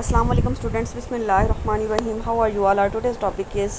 Assalamu alaikum students, Bismillahirrahmanirrahim. How are you all? Our today's topic is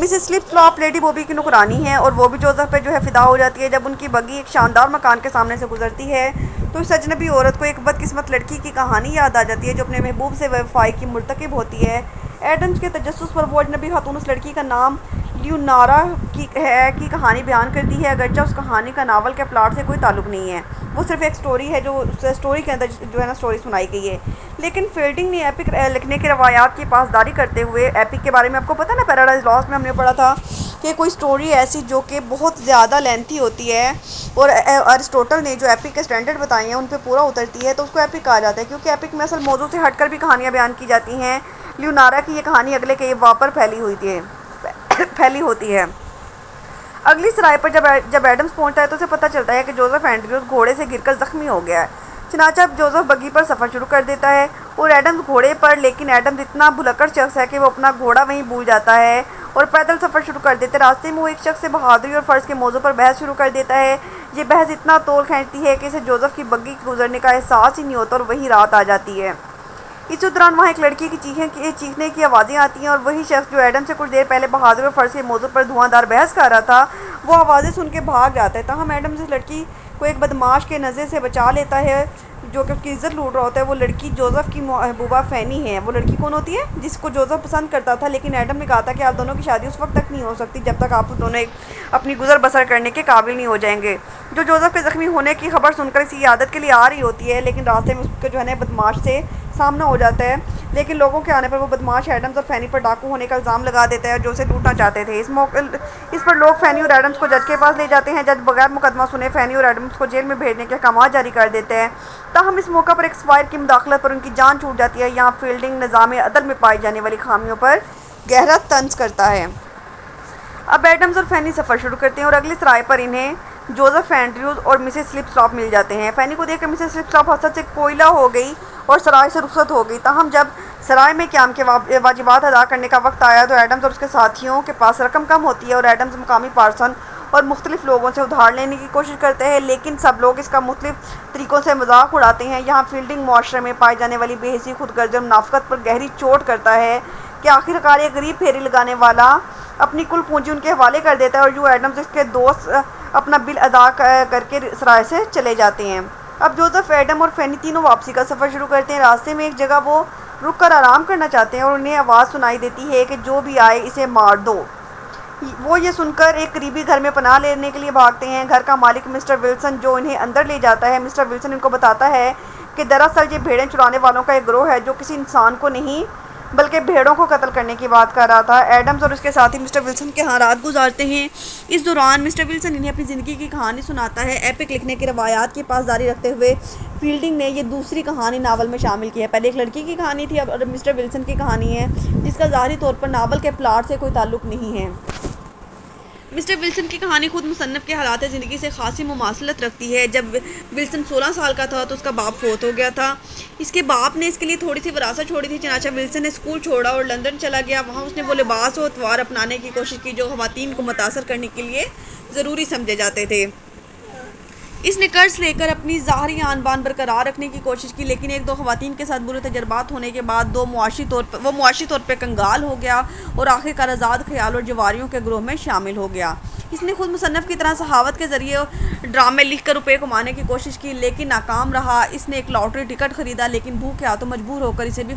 Mrs slip slop lady Bobby کی نکرانی ہے اور وہ بھی جوزف پہ جو ہے فدا ہو جاتی ہے۔ جب ان کی بگی ایک شاندار مکان کے سامنے سے گزرتی ہے تو اس اجنبی عورت کو ایک بدقسمت لڑکی کی کہانی یاد آ جاتی ہے جو اپنے محبوب سے بے وفائی کی مرتکب ہوتی ہے۔ ایڈمز کے تجسس پر وہ اجنبی خاتون اس لڑکی کا نام لیونارا کی کہانی بیان کرتی ہے، اگرچہ اس کہانی کا ناول کے پلاٹ سے کوئی تعلق نہیں ہے، وہ صرف ایک سٹوری ہے جو سٹوری کے اندر جو ہے نا سٹوری سنائی گئی ہے۔ لیکن فیلڈنگ نے ایپک لکھنے کے روایات کی پاسداری کرتے ہوئے، ایپک کے بارے میں آپ کو پتہ نا پیراڈائز لاسٹ میں ہم نے پڑھا تھا کہ کوئی سٹوری ایسی جو کہ بہت زیادہ لینتھی ہوتی ہے اور ارسطوٹل نے جو ایپک کے سٹینڈرڈ بتائے ہیں ان پہ پورا اترتی ہے تو اس کو ایپک کہا جاتا ہے، کیونکہ ایپک میں اصل موضوع سے ہٹ کر بھی کہانیاں بیان کی جاتی ہیں۔ لیونارا کی یہ کہانی اگلے کئی ابواب پر پھیلی ہوتی ہے۔ اگلی سرائے پر جب ایڈمز پہنچتا ہے تو اسے پتہ چلتا ہے کہ جوزف اینڈریوز گھوڑے سے گر کر زخمی ہو گیا ہے۔ چنانچہ اب جوزف بگی پر سفر شروع کر دیتا ہے اور ایڈمز گھوڑے پر، لیکن ایڈمز اتنا بھلکڑ شخص ہے کہ وہ اپنا گھوڑا وہیں بھول جاتا ہے اور پیدل سفر شروع کر دیتے۔ راستے میں وہ ایک شخص سے بہادری اور فرض کے موضوع پر بحث شروع کر دیتا ہے۔ یہ بحث اتنا طول کھینچتی ہے کہ اسے جوزف کی بگی کے گزرنے کا احساس ہی نہیں ہوتا اور وہی رات آ جاتی ہے۔ اسی دوران وہاں ایک لڑکی کی چیخنے کی آوازیں آتی ہیں اور وہی شخص جو ایڈم سے کچھ دیر پہلے بہادری اور فرض کے موضوع پر دھواں دار بحث کر رہا تھا وہ آوازیں سن کے بھاگ جاتا ہے۔ تاہم ایڈم اس لڑکی کو ایک بدماش کے نظر سے بچا لیتا ہے جو کہ اس کی عزت لوٹ رہا ہوتا ہے۔ وہ لڑکی جوزف کی محبوبہ فینی ہے۔ وہ لڑکی کون ہوتی ہے؟ جس کو جوزف پسند کرتا تھا، لیکن ایڈم نے کہا تھا کہ آپ دونوں کی شادی اس وقت تک نہیں ہو سکتی جب تک آپ دونوں اپنی گزر بسر کرنے کے قابل نہیں ہو جائیں گے۔ جو جوزف کے زخمی ہونے کی خبر سن کر اسی عادت کے لیے آ رہی ہوتی ہے، لیکن راستے میں اس کا جو ہے نا بدماش سے سامنا ہو جاتا ہے، لیکن لوگوں کے آنے پر وہ بدماش ایڈمز اور فینی پر ڈاکو ہونے کا الزام لگا دیتا ہے جو اسے لوٹنا چاہتے تھے۔ اس پر لوگ فینی اور ایڈمز کو جج کے پاس لے جاتے ہیں۔ جج بغیر مقدمہ سنے فینی اور ایڈمز کو جیل میں بھیجنے کے احکامات جاری کر دیتے ہیں۔ تاہم اس موقع پر ایک سوائر کی مداخلت پر ان کی جان چھوٹ جاتی ہے۔ یہاں فیلڈنگ نظام عدل میں پائی جانے والی خامیوں پر گہرا طنز کرتا ہے۔ اب ایڈمز اور فینی سفر شروع کرتے ہیں اور اگلی سرائے پر انہیں جوزف اینڈریوز اور مسز سلپ سلاپ مل جاتے ہیں۔ فینی کو دیکھ کر مسز سلپ سلاپ حسرت سے کوئلہ ہو گئی اور سرائے سے رخصت ہو گئی۔ تاہم جب سرائے میں قیام کے واجبات ادا کرنے کا وقت آیا تو ایڈمز اور اس کے ساتھیوں کے پاس رقم کم ہوتی ہے اور ایڈمز مقامی پارسن اور مختلف لوگوں سے ادھار لینے کی کوشش کرتے ہیں، لیکن سب لوگ اس کا مختلف طریقوں سے مذاق اڑاتے ہیں۔ یہاں فیلڈنگ معاشرے میں پائی جانے والی بے حسی، خود غرضی اور منافقت پر گہری چوٹ کرتا ہے کہ آخرکار ایک غریب پھیری لگانے والا اپنی کل پونجی ان کے حوالے کر دیتا ہے اور یوں ایڈمز اس کے دوست اپنا بل ادا کر کے سرائے سے چلے جاتے ہیں۔ اب جوزف، ایڈم اور فینی تینوں واپسی کا سفر شروع کرتے ہیں۔ راستے میں ایک جگہ وہ رک کر آرام کرنا چاہتے ہیں اور انہیں آواز سنائی دیتی ہے کہ جو بھی آئے اسے مار دو۔ وہ یہ سن کر ایک قریبی گھر میں پناہ لینے کے لیے بھاگتے ہیں۔ گھر کا مالک مسٹر ولسن جو انہیں اندر لے جاتا ہے۔ مسٹر ولسن ان کو بتاتا ہے کہ دراصل یہ بھیڑیں چرانے والوں کا ایک گروہ ہے جو کسی انسان کو نہیں بلکہ بھیڑوں کو قتل کرنے کی بات کر رہا تھا۔ ایڈمز اور اس کے ساتھی مسٹر ولسن کے ہاں رات گزارتے ہیں۔ اس دوران مسٹر ولسن انہیں اپنی زندگی کی کہانی سناتا ہے۔ ایپک لکھنے کے روایات کی پاسداری رکھتے ہوئے فیلڈنگ نے یہ دوسری کہانی ناول میں شامل کی ہے۔ پہلے ایک لڑکی کی کہانی تھی، اب مسٹر ولسن کی کہانی ہے جس کا ظاہری طور پر ناول کے پلاٹ سے کوئی تعلق نہیں ہے۔ مسٹر ولسن کی کہانی خود مصنف کے حالات زندگی سے خاصی مماثلت رکھتی ہے۔ جب ولسن 16 سال کا تھا تو اس کا باپ فوت ہو گیا تھا۔ اس کے باپ نے اس کے لیے تھوڑی سی وراثت چھوڑی تھی، چنانچہ ولسن نے اسکول چھوڑا اور لندن چلا گیا۔ وہاں اس نے وہ لباس و اطوار اپنانے کی کوشش کی جو خواتین کو متاثر کرنے کے لیے ضروری سمجھے جاتے تھے۔ اس نے قرض لے کر اپنی ظاہری آن بان برقرار رکھنے کی کوشش کی، لیکن ایک دو خواتین کے ساتھ برے تجربات ہونے کے بعد وہ معاشی طور پہ کنگال ہو گیا اور آخرکار آزاد خیال اور جواریوں کے گروہ میں شامل ہو گیا۔ اس نے خود مصنف کی طرح صحافت کے ذریعے ڈرامے لکھ کر روپے کمانے کی کوشش کی، لیکن ناکام رہا۔ اس نے ایک لاٹری ٹکٹ خریدا، لیکن بھوک ہاتھوں مجبور ہو کر اسے بھی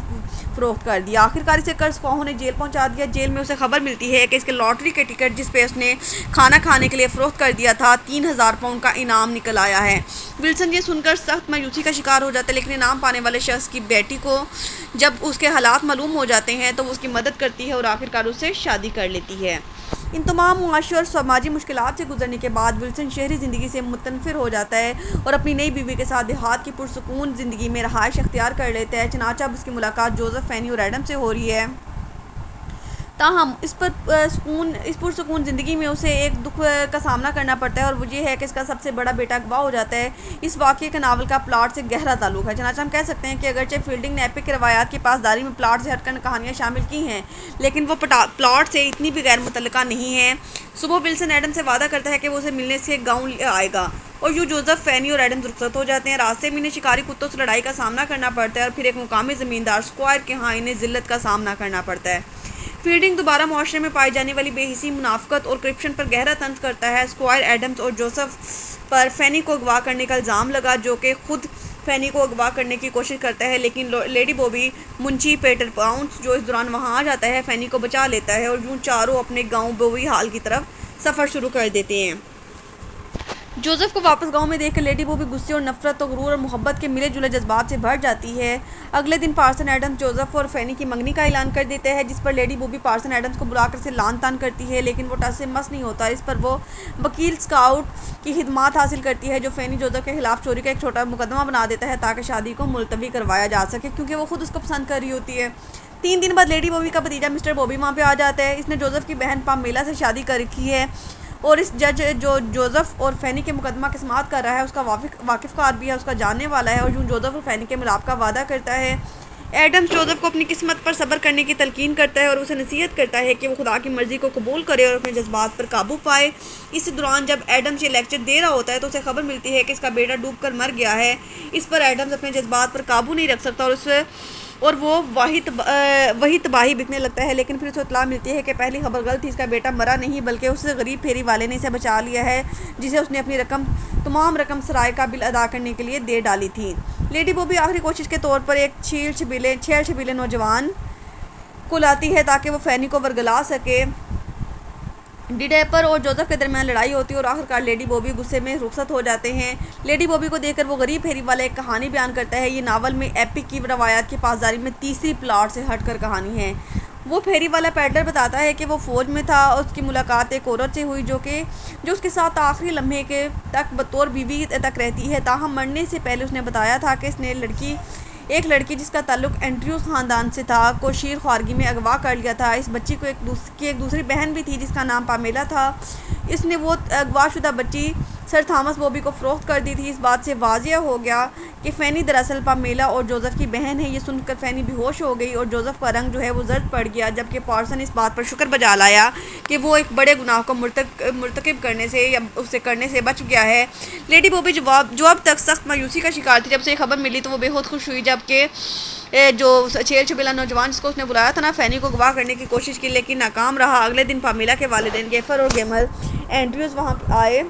فروخت کر دیا۔ آخرکار اسے قرض خواہوں نے جیل پہنچا دیا۔ جیل میں اسے خبر ملتی ہے کہ اس کے لاٹری کے ٹکٹ جس پہ اس نے کھانا کھانے کے لیے فروخت کر دیا تھا 3000 پاؤنڈ کا انعام نکل آیا ہے۔ ولسن یہ سن کر سخت مایوسی کا شکار ہو جاتا ہے، لیکن انعام پانے والے شخص کی بیٹی کو جب اس کے حالات معلوم ہو جاتے ہیں تو وہ اس کی مدد کرتی ہے اور آخرکار اس سے شادی کر لیتی ہے۔ ان تمام معاشی اور سماجی مشکلات سے گزرنے کے بعد ولسن شہری زندگی سے متنفر ہو جاتا ہے اور اپنی نئی بیوی کے ساتھ دیہات کی پرسکون زندگی میں رہائش اختیار کر لیتا ہے۔ چنانچہ اب اس کی ملاقات جوزف، فینی اور ایڈم سے ہو رہی ہے۔ تاہم اس پرسکون زندگی میں اسے ایک دکھ کا سامنا کرنا پڑتا ہے اور وہ یہ ہے کہ اس کا سب سے بڑا بیٹا اغوا ہو جاتا ہے۔ اس واقعے کا ناول کا پلاٹ سے گہرا تعلق ہے۔ چنانچہ ہم کہہ سکتے ہیں کہ اگرچہ فیلڈنگ نے ایپک کے روایات کی پاسداری میں پلاٹ سے ہٹ کر کہانیاں شامل کی ہیں، لیکن وہ پلاٹ سے اتنی بھی غیر متعلقہ نہیں ہیں۔ صبح ولسن ایڈم سے وعدہ کرتا ہے کہ وہ اسے ملنے سے گاؤں آئے گا اور یوں جوزف، فینی اور ایڈم رخصت ہو جاتے ہیں۔ راستے میں انہیں شکاری کتوں سے لڑائی کا سامنا کرنا پڑتا ہے اور پھر ایک مقامی زمیندار اسکوائر کے ہاں انہیں ذلت کا سامنا کرنا پڑتا ہے۔ فیلڈنگ دوبارہ معاشرے میں پائی جانے والی بے حسی، منافقت اور کرپشن پر گہرا طنز کرتا ہے۔ اسکوائر ایڈمز اور جوزف پر فینی کو اغوا کرنے کا الزام لگا، جو کہ خود فینی کو اغوا کرنے کی کوشش کرتا ہے، لیکن لیڈی بوبی منشی پیٹر پاؤنس، جو اس دوران وہاں آ جاتا ہے، فینی کو بچا لیتا ہے اور یوں چاروں اپنے گاؤں بووی ہال کی طرف سفر شروع کر دیتے ہیں۔ جوزف کو واپس گاؤں میں دیکھ کر لیڈی بوبی غصے اور نفرت اور غرور اور محبت کے ملے جلے جذبات سے بھر جاتی ہے۔ اگلے دن پارسن ایڈمز جوزف اور فینی کی منگنی کا اعلان کر دیتا ہے، جس پر لیڈی بوبی پارسن ایڈمز کو بلا کر اسے لعن طعن کرتی ہے، لیکن وہ ٹس سے مس نہیں ہوتا۔ اس پر وہ وکیل اسکاؤٹ کی خدمات حاصل کرتی ہے، جو فینی جوزف کے خلاف چوری کا ایک چھوٹا مقدمہ بنا دیتا ہے تاکہ شادی کو ملتوی کروایا جا سکے، کیونکہ وہ خود اس کو پسند کر رہی ہوتی ہے۔ 3 دن بعد لیڈی بوبی کا بھتیجا مسٹر بوبی وہاں پہ آ جاتا ہے۔ اس نے جوزف کی بہن پامیلا سے شادی کر رکھی ہے اور اس جج جو جوزف اور فینی کے مقدمہ کی سماعت کر رہا ہے، اس کا واقف کار بھی ہے، اس کا جاننے والا ہے، اور یوں جوزف اور فینی کے ملاپ کا وعدہ کرتا ہے۔ ایڈمز جوزف کو اپنی قسمت پر صبر کرنے کی تلقین کرتا ہے اور اسے نصیحت کرتا ہے کہ وہ خدا کی مرضی کو قبول کرے اور اپنے جذبات پر قابو پائے۔ اس دوران جب ایڈمز یہ لیکچر دے رہا ہوتا ہے تو اسے خبر ملتی ہے کہ اس کا بیٹا ڈوب کر مر گیا ہے۔ اس پر ایڈمز اپنے جذبات پر قابو نہیں رکھ سکتا اور وہ وہی تباہی بکنے لگتا ہے، لیکن پھر اسے اطلاع ملتی ہے کہ پہلی خبر غلط تھی، اس کا بیٹا مرا نہیں بلکہ اس غریب پھیری والے نے اسے بچا لیا ہے، جسے اس نے اپنی تمام رقم سرائے کا بل ادا کرنے کے لیے دے ڈالی تھی۔ لیڈی بوبی آخری کوشش کے طور پر ایک چھیل چھبیلے نوجوان کو لاتی ہے تاکہ وہ فینی کو ورگلا سکے۔ ڈیڈیپر اور جوزف کے درمیان لڑائی ہوتی ہے اور آخرکار لیڈی بوبی غصے میں رخصت ہو جاتے ہیں۔ لیڈی بوبی کو دیکھ کر وہ غریب پھیری والا ایک کہانی بیان کرتا ہے۔ یہ ناول میں ایپک کی روایات کی پاسداری میں تیسری پلاٹ سے ہٹ کر کہانی ہے۔ وہ پھیری والا پیڈلر بتاتا ہے کہ وہ فوج میں تھا اور اس کی ملاقات ایک عورت سے ہوئی جو اس کے ساتھ آخری لمحے کے تک بطور بیوی تک رہتی ہے، تاہم مرنے سے پہلے اس نے بتایا تھا کہ اس نے ایک لڑکی جس کا تعلق اینڈریوز خاندان سے تھا کو شیر خوارگی میں اغوا کر لیا تھا۔ اس بچی کو ایک دوسری بہن بھی تھی جس کا نام پامیلا تھا۔ اس نے وہ اغوا شدہ بچی سر تھامس بوبی کو فروخت کر دی تھی۔ اس بات سے واضح ہو گیا کہ فینی دراصل پامیلا اور جوزف کی بہن ہے۔ یہ سن کر فینی بے ہوش ہو گئی اور جوزف کا رنگ جو ہے وہ زرد پڑ گیا، جبکہ پارسن اس بات پر شکر بجا لایا کہ وہ ایک بڑے گناہ کو مرتکب کرنے سے بچ گیا ہے۔ لیڈی بوبی جو اب تک سخت مایوسی کا شکار تھی، جب سے یہ خبر ملی تو وہ بے حد خوش ہوئی، جبکہ جو چھیل چھبیلا نوجوان جس کو اس نے بلایا تھا فینی کو اغوا کرنے کی کوشش کی لیکن ناکام رہا۔ اگلے دن پامیلا کے والدین گیفر اور گیمل اینڈریوز وہاں آئے۔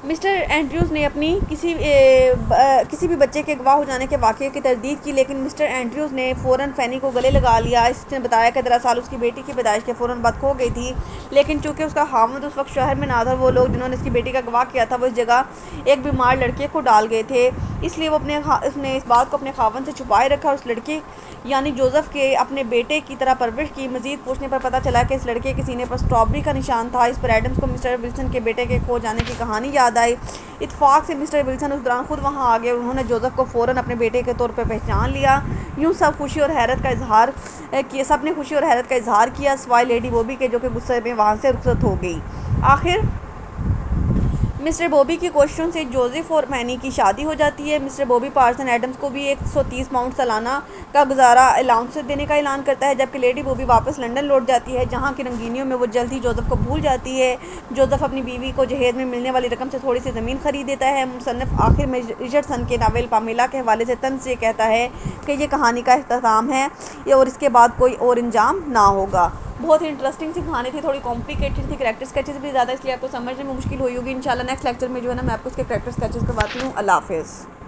مسٹر اینڈریوز نے اپنی کسی بھی بچے کے اغوا ہو جانے کے واقعے کی تردید کی، لیکن مسٹر اینڈریوز نے فوراً فینی کو گلے لگا لیا۔ اس نے بتایا کہ دراصل اس کی بیٹی کی پیدائش کے فوراً بعد کھو گئی تھی، لیکن چونکہ اس کا خاوند اس وقت شہر میں نہ تھا اور وہ لوگ جنہوں نے اس کی بیٹی کا اغوا کیا تھا وہ اس جگہ ایک بیمار لڑکے کو ڈال گئے تھے، اس لیے اس نے اس بات کو اپنے خاوند سے چھپائے رکھا اور اس لڑکے یعنی جوزف کے اپنے بیٹے کی طرح پرورش کی۔ مزید پوچھنے پر پتہ چلا کہ اس لڑکے کے سینے پر اسٹرابری کا نشان تھا۔ اس پر ایڈمز کو مسٹر ولسن کے بیٹے کے کھو جانے کی کہانی یاد آئی۔ اتفاق سے مسٹر ولسن اس دوران خود وہاں آ گئے اور انہوں نے جوزف کو فوراً اپنے بیٹے کے طور پر پہچان لیا۔ یوں سب نے خوشی اور حیرت کا اظہار کیا سوائے لیڈی بوبی کے، جو کہ غصے میں وہاں سے رخصت ہو گئی۔ آخر مسٹر بوبی کی کوششوں سے جوزف اور فینی کی شادی ہو جاتی ہے۔ مسٹر بوبی پارسن ایڈمز کو بھی 130 پاؤنڈ سالانہ کا گزارا الاؤنس دینے کا اعلان کرتا ہے، جبکہ لیڈی بوبی واپس لنڈن لوٹ جاتی ہے، جہاں کی رنگینیوں میں وہ جلد ہی جوزف کو بھول جاتی ہے۔ جوزف اپنی بیوی کو جہیز میں ملنے والی رقم سے تھوڑی سی زمین خرید دیتا ہے۔ مصنف آخر میں رچرڈسن کے ناول پامیلا کے حوالے سے طنز سے کہتا ہے کہ یہ کہانی کا اختتام ہے اور اس کے بعد کوئی اور انجام نہ ہوگا۔ بہت ہی انٹرسٹنگ سی کہانی تھی، تھوڑی کمپلیکیٹڈ تھی، کریکٹر اسکیچز بھی زیادہ اس لیے آپ کو سمجھنے میں مشکل ہوئی ہوگی۔ انشاءاللہ نیکسٹ لیکچر میں جو ہے نا میں آپ کو اس کے کریکٹر اسکیچز کرواتی ہوں۔ اللہ حافظ۔